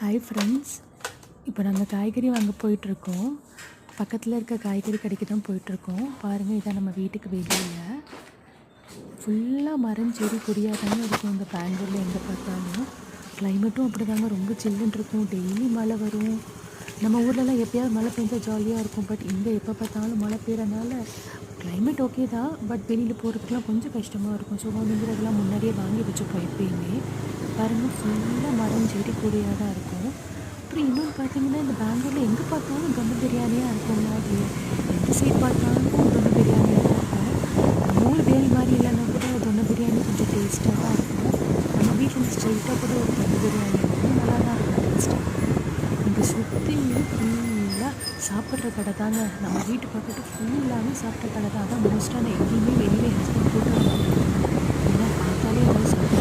Hi friends. இப்போ நாங்கள் காய்கறி வாங்க போயிட்டுருக்கோம். பக்கத்தில் இருக்க காய்கறி கடைக்கு தான் போயிட்டுருக்கோம். பாருங்கள், இதான் நம்ம வீட்டுக்கு வெளியில் ஃபுல்லாக மரம் செடி கொடியாக தாங்க இருக்கும். இந்த பெங்களூரில் எங்கே பார்த்தாலும் கிளைமேட்டும் அப்படி தாங்க, ரொம்ப சில்லுன்னு இருக்கும். டெய்லி மழை வரும். நம்ம ஊர்லலாம் எப்போயாவது மழை பெஞ்சால் ஜாலியாக இருக்கும். பட் இங்கே எப்போ பார்த்தாலும் மழை பெய்யறனால கிளைமேட் ஓகே தான், பட் வெளியில் போகிறதுக்குலாம் கொஞ்சம் கஷ்டமாக இருக்கும். ஸோ வாங்குறதெல்லாம் முன்னாடியே வாங்கி வச்சுப்போம் எப்பயுமே. பாருங்கள், ஃபுல்லாக மரம் செடி கொடியாக தான் இருக்கும். அப்புறம் இன்னொன்று பார்த்தீங்கன்னா, இந்த பெங்களூரில் எங்கே பார்த்தாலும் தம் பிரியாணியாக இருக்குங்க. அது எந்த சைடு பார்த்தாலும் தம் பிரியாணியாக தான் இருக்கும். நம்ம ஊர் வேல் மாதிரி இல்லைன்னா கூட தொன்ன பிரியாணி கொஞ்சம் டேஸ்ட்டாக தான் இருக்கும். நம்ம வீட்டில் ஸ்ட்ரைட்டாக கூட ஒரு தம் பிரியாணி வந்து நல்லா தான் இருக்கும் டேஸ்ட்டாக. இங்கே சுற்றி ஃபுல்லாக சாப்பிட்ற கடை தாங்க. நம்ம வீட்டு பக்கத்து ஃபுல்லாகவே சாப்பிட்ற கடை தான். அதான் மோஸ்ட்டாக நான் எங்கேயுமே வெளியே ஹஸ்பண்ட் கூட்டு வர மாட்டேன். ஏன்னா பார்த்தாலே ஏதாவது சாப்பிட